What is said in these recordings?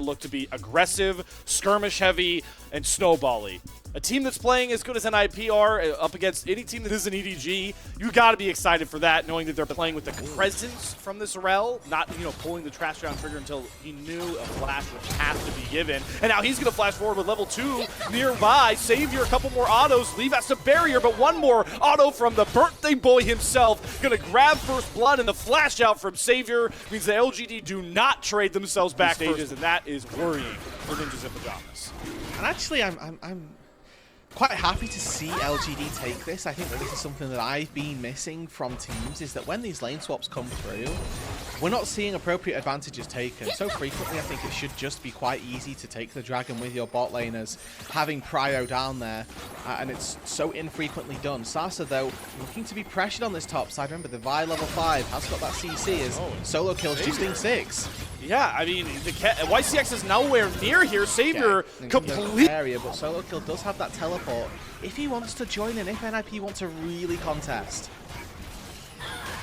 look to be aggressive, skirmish heavy, and snowbally. A team that's playing as good as NIP are up against any team that is an EDG, you got to be excited for that, knowing that they're playing with the presence from this Rel, not pulling the trash down trigger until he knew a flash would have to be given. And now he's going to flash forward with level 2 nearby. Savior, a couple more autos, leave as a barrier, but one more auto from the birthday boy himself. Going to grab first blood, and the flash out from Savior means the LGD do not trade themselves back stages, and that is worrying for Ninjas and Pyjamas. And actually, I'm quite happy to see LGD take this. I think that this is something that I've been missing from teams, is that when these lane swaps come through, we're not seeing appropriate advantages taken. So frequently, I think it should just be quite easy to take the Dragon with your bot laners, having Prio down there, and it's so infrequently done. Sasa, though, looking to be pressured on this top side. Remember, the Vi level 5 has got that CC as solo kills justing 6. Yeah, I mean, the YCX is nowhere near here. Savior complete area, but solo kill does have that teleport if he wants to join in, if NIP want to really contest.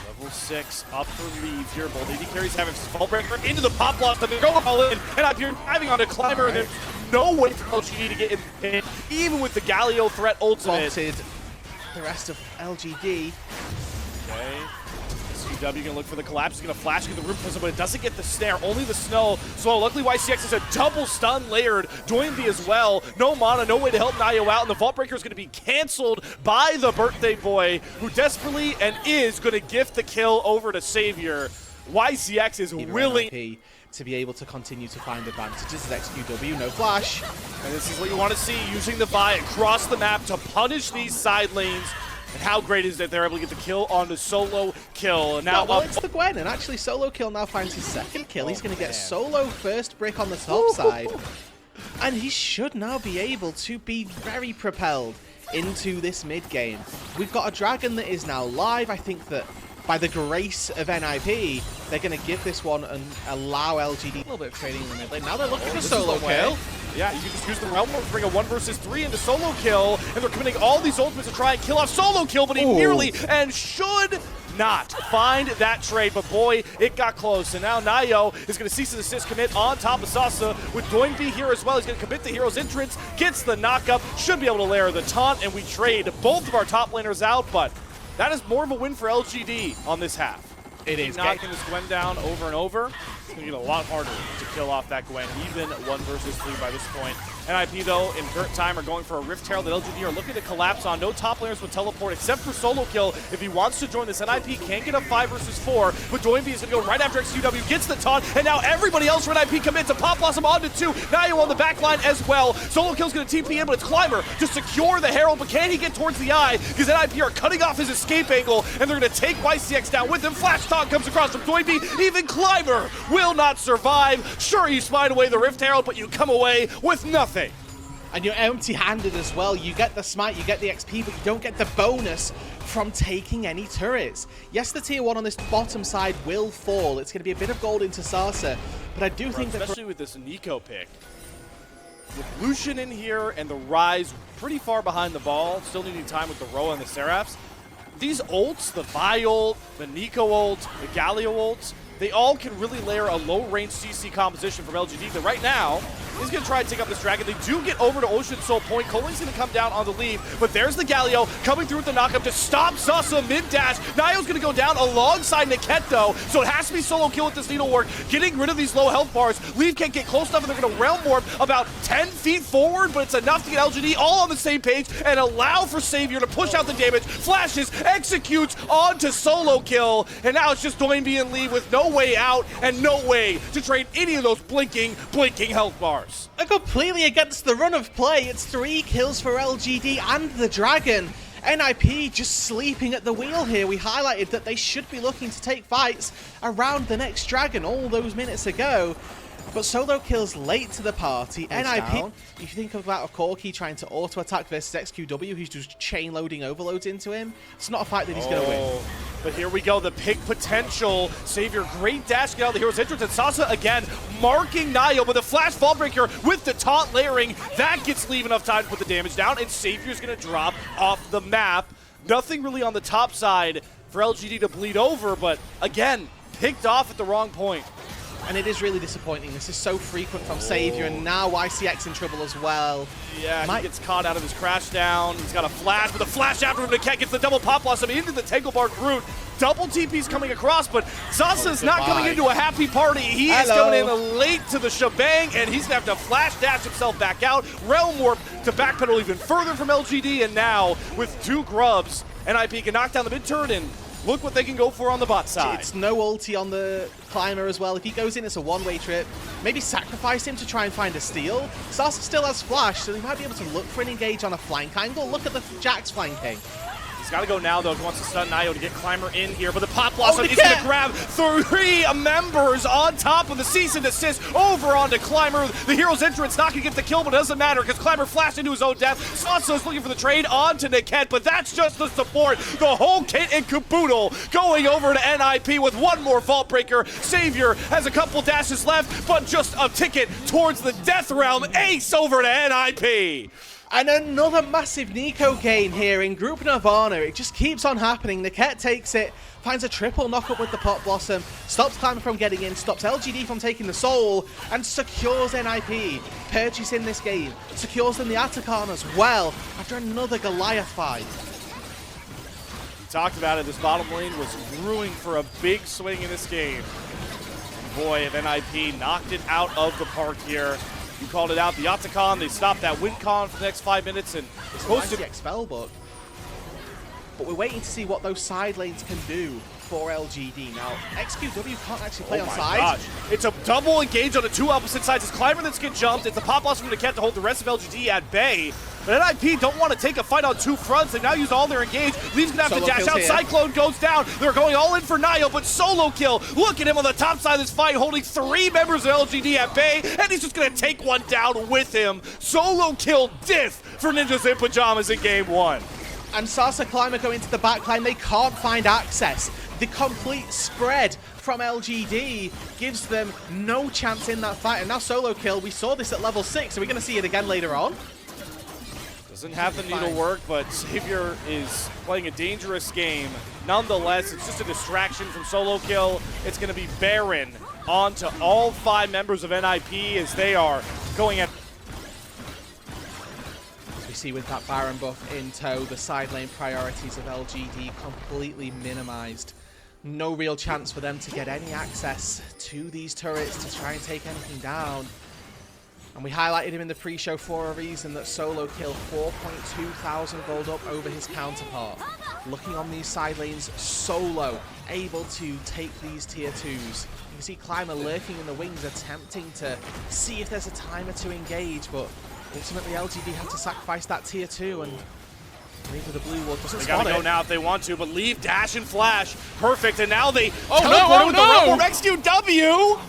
Level 6 up for leave here. Both AD carries having fall breaker into the pop block, but they're going all in. And up here driving onto Climber, and there's no way for LGD to get in the pin, even with the Galio threat ultimate. Spotted the rest of LGD. Okay. SQW gonna look for the collapse. He's gonna flash into the room prism, but it doesn't get the snare, only the snow. So luckily YCX is a double stun layered. Doinby as well. No mana, no way to help Nayo out, and the Vault Breaker is gonna be canceled by the birthday boy, who desperately and is gonna gift the kill over to Savior. YCX is willing to be able to continue to find advantages as XQW, no flash. And this is what you want to see, using the Vi across the map to punish these side lanes. And how great is that they're able to get the kill on the solo kill. And now well, it's the Gwen, and actually solo kill now finds his second kill. He's going to get solo first brick on the top side. And he should now be able to be very propelled into this mid game. We've got a Dragon that is now live. I think that by the grace of NIP, they're going to give this one and allow LGD a little bit of trading in the mid lane. Now they're looking for solo kill. Yeah, you can just use the Realm Warp to bring a 1 versus 3 into solo kill, and they're committing all these ultimates to try and kill off solo kill, but he nearly and should not find that trade, but boy, it got close. And now Nayo is going to cease and desist commit on top of Sasa with Doinby here as well. He's going to commit the hero's entrance, gets the knockup, should be able to layer the taunt, and we trade both of our top laners out, but that is more of a win for LGD on this half. It is. Knocking this Gwen down over and over. It's going to get a lot harder to kill off that Gwen, even 1 versus 3 by this point. NIP, though, in current time are going for a Rift Herald that LGD are looking to collapse on. No top laners with teleport except for solo kill. If he wants to join this, NIP can get a 5 versus 4, but Doinby is going to go right after XQW, gets the taunt, and now everybody else for NIP commits a Pop Blossom onto 2. Nayo on the back line as well. Solo kill's going to TP in, but it's Climber to secure the Herald, but can he get towards the eye? Because NIP are cutting off his escape angle, and they're going to take YCX down with him. Flash taunt comes across from Doinby. Even Climber will not survive. Sure, you smite away the Rift Herald, but you come away with nothing. And you're empty-handed as well. You get the smite, you get the XP, but you don't get the bonus from taking any turrets. Yes, the tier 1 on this bottom side will fall. It's going to be a bit of gold into Sasa, but I do think that... Especially with this Nico pick. With Lucian in here and the Rise pretty far behind the ball, still needing time with the Roa and the Seraphs, these ults, the Vi ult, the Nico ult, the Galio ults, they all can really layer a low-range CC composition from LGD that right now is going to try and take up this Dragon. They do get over to Ocean Soul Point. Coling's going to come down on the lead, but there's the Galio coming through with the knockup to stop Sasa mid-dash. Nayo's going to go down alongside Niket, though, so it has to be solo kill with this needlework, getting rid of these low health bars. Leave can't get close enough, and they're going to Realm Warp about 10 feet forward, but it's enough to get LGD all on the same page and allow for Savior to push out the damage. Flashes, executes onto solo kill, and now it's just Doinby and Lee with no way out and no way to trade any of those blinking health bars. Completely against the run of play. It's 3 kills for LGD and the Dragon. NIP just sleeping at the wheel here. We highlighted that they should be looking to take fights around the next Dragon all those minutes ago. But solo kills late to the party. NIP, if you think about a Corki trying to auto-attack versus XQW, who's just chain-loading overloads into him, it's not a fight that he's going to win. But here we go, the pick potential. Savior, great dash, get out of the hero's entrance, and Sasa again marking Nayo, but the flash fall breaker with the taunt layering, that gets Leave enough time to put the damage down, and Savior's going to drop off the map. Nothing really on the top side for LGD to bleed over, but again, picked off at the wrong point. And it is really disappointing. This is so frequent from Savior, and now YCX in trouble as well. Yeah, he gets caught out of his crash down. He's got a flash, but the flash after him, Niket gets the double pop blossom into the Tangle Bar root. Double TP's coming across, but Zasa's not coming into a happy party. He is going in late to the shebang, and he's going to have to flash dash himself back out. Realm Warp to backpedal even further from LGD, and now with 2 grubs, NIP can knock down the mid-turn, and look what they can go for on the bot side. It's no ulti on the Climber as well. If he goes in, it's a one-way trip. Maybe sacrifice him to try and find a steal. Sasa still has flash, so he might be able to look for an engage on a flank angle. Look at the Jax flanking. He's got to go now, though, if he wants to stun Nio to get Climber in here. But the Pop Blossom is going to grab 3 members on top of the cease and desist over onto Climber. The hero's entrance not going to get the kill, but it doesn't matter because Climber flashed into his own death. Sansa's looking for the trade onto Niket, but that's just the support. The whole kit and caboodle going over to NIP with 1 more Vault Breaker. Savior has a couple dashes left, but just a ticket towards the Death Realm. Ace over to NIP. And another massive Nico gain here in Group Nirvana. It just keeps on happening. Niket takes it, finds a triple knock-up with the Pot Blossom, stops Climber from getting in, stops LGD from taking the Soul, and secures NIP. Purchasing this game, secures them the Atakan as well, after another Goliath fight. We talked about it, this bottom lane was brewing for a big swing in this game. Boy, if NIP knocked it out of the park here. You called it out, the Octacon, they stopped that win con for the next 5 minutes and it's posted the spell book. But we're waiting to see what those side lanes can do for LGD. Now, XQW can't actually play on sides. It's a double engage on the 2 opposite sides. It's Climber that's get jumped. It's the pop blossom from Niket to hold the rest of LGD at bay. But NIP don't want to take a fight on 2 fronts. They've now used all their engage. Lee's going to have to dash out. Here. Cyclone goes down. They're going all in for Nio, but solo kill. Look at him on the top side of this fight, holding 3 members of LGD at bay, and he's just going to take one down with him. Solo kill diff for Ninjas in Pyjamas in game 1. And Sasa Climber go into the backline. They can't find access. The complete spread from LGD gives them no chance in that fight. And now solo kill. We saw this at level 6. Are we going to see it again later on? Doesn't have the needle work, but Savior is playing a dangerous game. Nonetheless, it's just a distraction from solo kill. It's going to be Baron onto all 5 members of NIP as they are going at. As we see with that Baron buff in tow, the side lane priorities of LGD completely minimized. No real chance for them to get any access to these turrets to try and take anything down. And we highlighted him in the pre-show for a reason, that solo kill 4.2 thousand gold up over his counterpart. Looking on these side lanes, solo able to take these tier 2s. You can see Climber lurking in the wings, attempting to see if there's a timer to engage, but ultimately LGD had to sacrifice that tier 2 and leave with the blue ward. Doesn't they gotta spot go it. Now if they want to, but leave, dash, and flash. Perfect, and now they teleport with the Realm Warp XQW.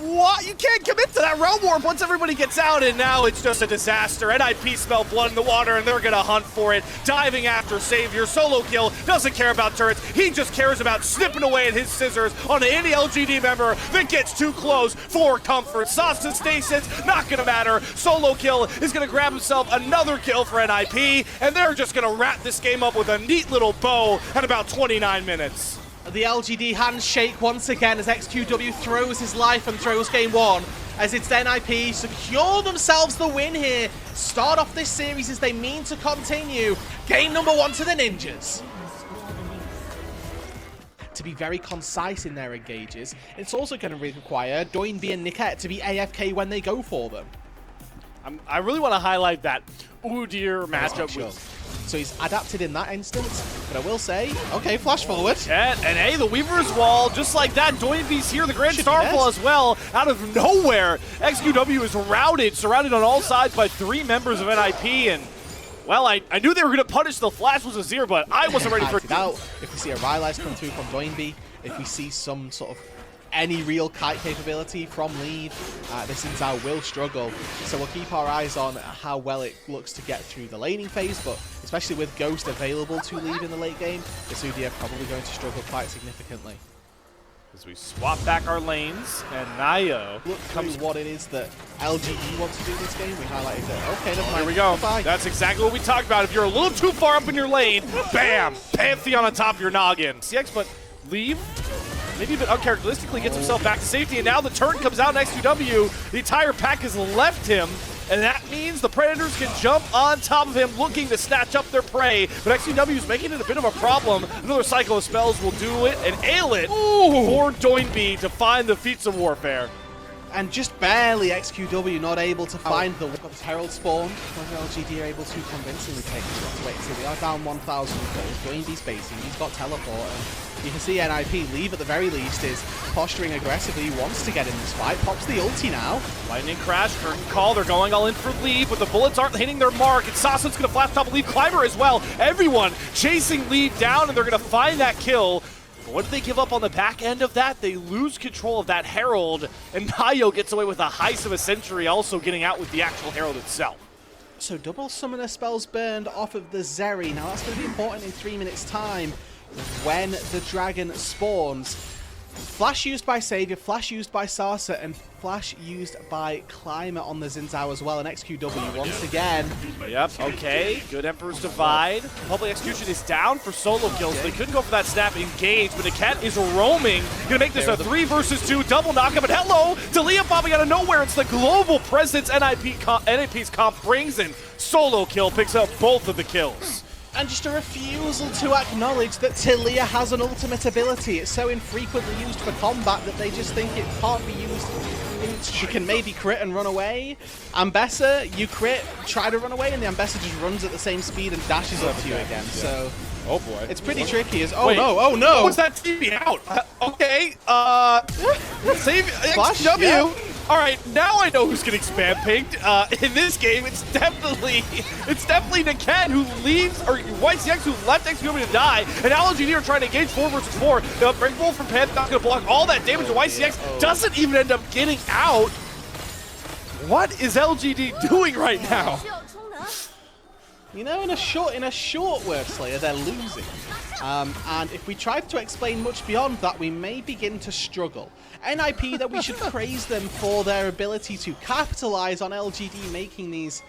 What? You can't commit to that Realm Warp once everybody gets out, and now it's just a disaster. NIP smell blood in the water, and they're gonna hunt for it. Diving after Savior. Solo kill, doesn't care about turrets. He just cares about snipping away at his scissors on any LGD member that gets too close for comfort. Sasa stasis, not gonna matter. Solo kill is gonna grab himself another kill for NIP, and they're just gonna wrap this game up with a neat little bow at about 29 minutes. The LGD handshake once again as XQW throws his life and throws game 1 as it's NIP secure themselves the win here. Start off this series as they mean to continue. Game number 1 to the Ninjas. To be very concise in their engages, it's also going to require Doinby and Niket to be AFK when they go for them. I really want to highlight that Udyr matchup with. So he's adapted in that instance, but I will say, okay, flash forward. Yeah, and hey, the Weaver's Wall, just like that, Doinby's here, the Grand Starfall as well, out of nowhere. XQW is routed, surrounded on all sides by 3 members of NIP, and, well, I knew they were going to punish the flash with Azir, but I wasn't ready for it. If we see a Rylai's come through from Doinby, if we see some sort of any real kite capability from lead, this Inzao will struggle. So we'll keep our eyes on how well it looks to get through the laning phase, but especially with Ghost available to lead in the late game, this Udyr probably going to struggle quite significantly. As we swap back our lanes, and Nio comes what it is that LGD wants to do this game. We highlighted that. Okay, never mind. Here we go. Bye. That's exactly what we talked about. If you're a little too far up in your lane, bam, Pantheon on top of your noggin. CX, but leave. maybe a bit uncharacteristically, gets himself back to safety, and now the turn comes out next to XQW. The entire pack has left him, and that means the Predators can jump on top of him, looking to snatch up their prey, but XQW is making it a bit of a problem. Another cycle of spells will do it and ail it for Doinby to find the feats of warfare. And just barely XQW not able to find the Herald spawn. Whether LGD are able to convincingly take the shot away. So they are down 1,000 gold. Doinby's spacing, he's got teleport. And you can see NIP, Leave at the very least, is posturing aggressively. He wants to get in this fight. Pops the ulti now. Lightning Crash, curtain call, they're going all in for Leave, but the bullets aren't hitting their mark. And Sasso's gonna flash top Leave, Climber as well. Everyone chasing Leave down, and they're gonna find that kill. But what do they give up on the back end of that? They lose control of that Herald, and Nayo gets away with a heist of a century, also getting out with the actual Herald itself. So double summoner spells burned off of the Zeri. Now that's going to be important in 3 minutes time when the dragon spawns. Flash used by Savior, flash used by Sasa, and flash used by Climber on the Xin Zhao as well, and XQW once again. Yep, okay, good Emperor's Divide. Public Execution is down for solo kills. They couldn't go for that snap engage, but Niket is roaming. Gonna make this a 3 versus 2 double knockup, but hello, Dalia popping out of nowhere. It's the global presence NIP's comp brings in. Solo kill, picks up both of the kills. And just a refusal to acknowledge that Talia has an ultimate ability. It's so infrequently used for combat that they just think it can't be used. She can maybe crit and run away. Ambessa, you crit, try to run away, and the Ambessa just runs at the same speed and dashes up to you again. So, oh boy, it's pretty tricky. Wait, oh no! What's that TV out? Okay, save Flash, XW. yeah. All right, now I know who's getting spam pinged. In this game, it's definitely Niket who leaves, or YCX who left XQW to die, and LGD are trying to engage 4 versus 4. The Breakable from Panther not going to block all that damage, and YCX doesn't even end up getting out. What is LGD doing right now? You know, in a short word, Slayer, they're losing. And if we tried to explain much beyond that, we may begin to struggle. NIP, that we should praise them for their ability to capitalize on LGD making these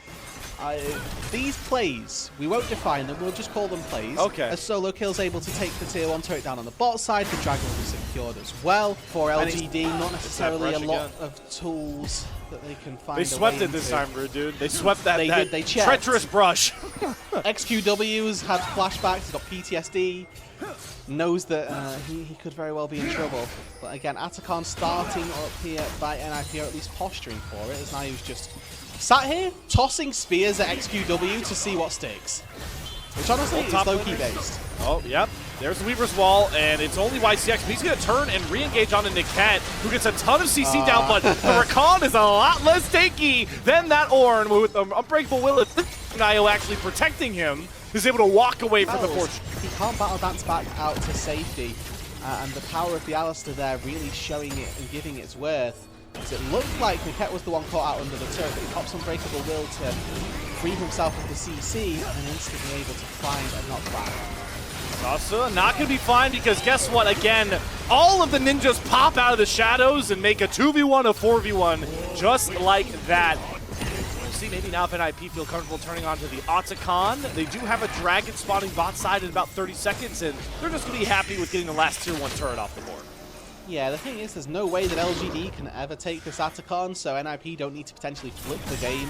plays. We won't define them, we'll just call them plays. Okay. As solo kill's able to take the tier 1 turret down on the bot side, the dragon will be secured as well. For LGD, not necessarily a lot of tools that they can find. They swept it this time, Rude, dude. They swept that, they treacherous brush. XQW's had flashbacks, he's got PTSD, knows that he could very well be in trouble. But again, Atacon starting up here by NIP, or at least posturing for it, as Nayu's just sat here tossing spears at XQW to see what sticks. Which honestly is low-key based. Oh, yep. There's the Weaver's Wall, and it's only YCX, but he's going to turn and re-engage onto Niket, who gets a ton of CC down, but the Rakan is a lot less tanky than that Ornn, with Unbreakable Will. Nayo actually protecting him, is able to walk away from the fortress. He can't battle dance back out to safety, and the power of the Alistair there really showing it and giving its worth. So it looked like Niket was the one caught out under the turret, but he pops Unbreakable Will to free himself of the CC and instantly able to find a knockback. Sasa not going to be fine because guess what? Again, all of the ninjas pop out of the shadows and make a 2v1, a 4v1, just like that. We'll see maybe now if NIP feel comfortable turning on to the Otacon. They do have a dragon spawning bot side in about 30 seconds, and they're just going to be happy with getting the last tier 1 turret off the board. Yeah, the thing is, there's no way that LGD can ever take this Atacon, so NIP don't need to potentially flip the game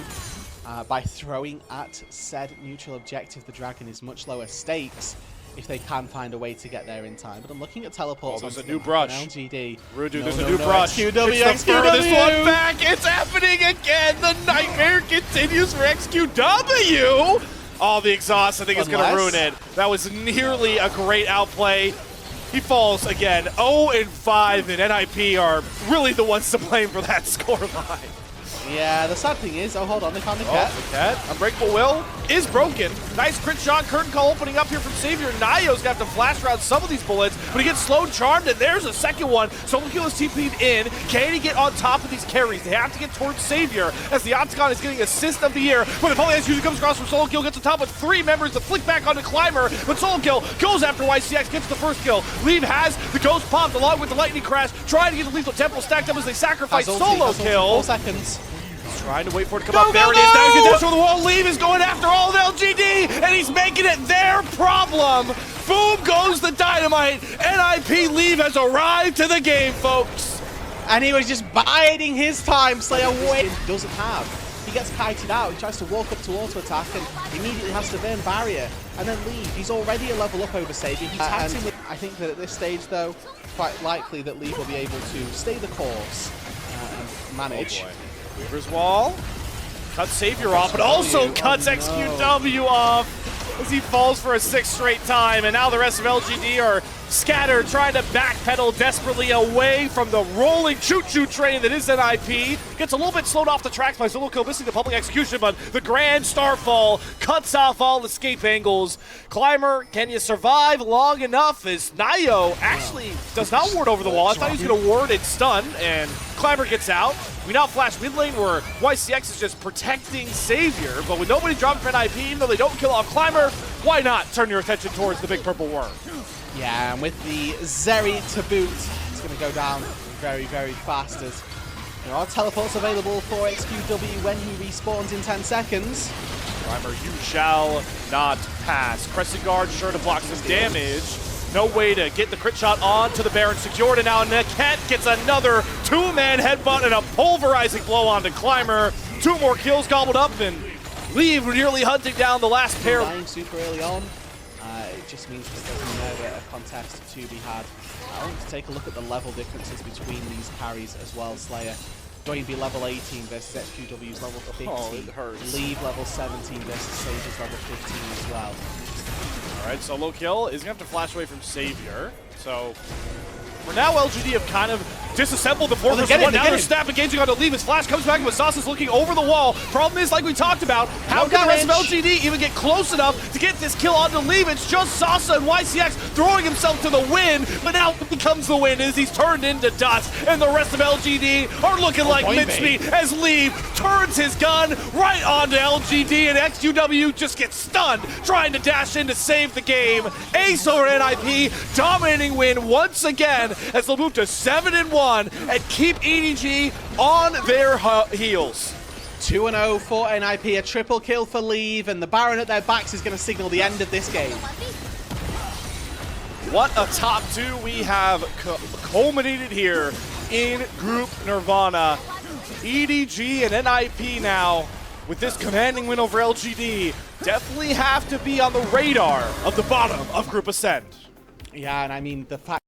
by throwing at said neutral objective. The dragon is much lower stakes if they can find a way to get there in time. But I'm looking at teleports. Oh, there's a new brush. LGD. Rude, there's a new brush. XQW, it's the furthest one back. It's happening again. The nightmare continues for XQW. Oh, the exhaust, I think, is going to ruin it. That was nearly a great outplay. He falls again. 0-5, and NIP are really the ones to blame for that scoreline. Yeah, the sad thing is, oh, hold on, they found Niket. Niket, Unbreakable Will is broken. Nice crit shot, curtain call opening up here from Savior. Nayo's got to flash around some of these bullets, but he gets slowed, charmed, and there's a second one. Solo Kill is TP'd in. Can he get on top of these carries? They have to get towards Savior as the Octagon is getting assist of the year. But the Polyance usually comes across from Solo Kill, gets on top with 3 members to flick back onto Climber, but Solo Kill goes after YCX, gets the first kill. Leave has the Ghost popped along with the Lightning Crash, trying to get the Lethal Temple stacked up as they sacrifice Solo Kill. 4 seconds. Trying to wait for it to come up. There it is. Now he's going to dash over the wall. Leave is going after all of LGD, and he's making it their problem. Boom goes the dynamite. NIP Leave has arrived to the game, folks. And he was just biding his time. Slayer wait. Doesn't have. He gets kited out. He tries to walk up to auto attack and immediately has to burn barrier and then leave. He's already a level up over Savior. He's acting with. I think that at this stage, though, quite likely that Leave will be able to stay the course and manage. Oh boy. Weaver's Wall cuts Savior off, but also cuts XQW off as he falls for a 6th straight time. And now the rest of LGD are scattered, trying to backpedal desperately away from the rolling choo-choo train that is NIP. Gets a little bit slowed off the tracks by solo kill, missing the public execution, but the grand starfall cuts off all escape angles. Climber, can you survive long enough? As Nayo actually does not ward over the wall. I thought he was going to ward and stun, and Climber gets out. We now flash mid lane where YCX is just protecting Savior, but with nobody dropping for NIP, even though they don't kill off Climber, why not turn your attention towards the big purple worm? Yeah, and with the Zeri to boot, it's going to go down very, very fast as there are teleports available for XQW when he respawns in 10 seconds. Climber, you shall not pass. Crescent Guard sure to block some damage. No way to get the crit shot on to the Baron secured, and now Naket gets another 2-man headbutt and a pulverizing blow onto Climber. 2 more kills gobbled up, and Leave nearly hunting down the last pair. Dying super early on. It just means that there's never a contest to be had. I want to take a look at the level differences between these carries as well. Slayer going to be level 18 versus XQW's level 15. Oh, it hurts. Leave level 17 versus Savior's level 15 as well. All right, solo kill is going to have to flash away from Savior. So for now, LGD have kind of disassembled the 4 versus 1. Now they're snap engaging onto Leave. His flash comes back with Sauce looking over the wall. Problem is, like we talked about, how can the rest of LGD even get close enough to get this kill onto Leave? It's just Sasa and YCX throwing himself to the wind, but now it becomes the wind as he's turned into dust, and the rest of LGD are looking like mincemeat as Leave turns his gun right onto LGD, and XQW just gets stunned trying to dash in to save the game. Ace over NIP, dominating win once again as they'll move to 7-1 and keep EDG on their heels. 2-0 for NIP, a triple kill for Leave, and the Baron at their backs is going to signal the end of this game. What a top 2 we have culminated here in Group Nirvana. EDG and NIP now, with this commanding win over LGD, definitely have to be on the radar of the bottom of Group Ascend. Yeah, and I mean, the fact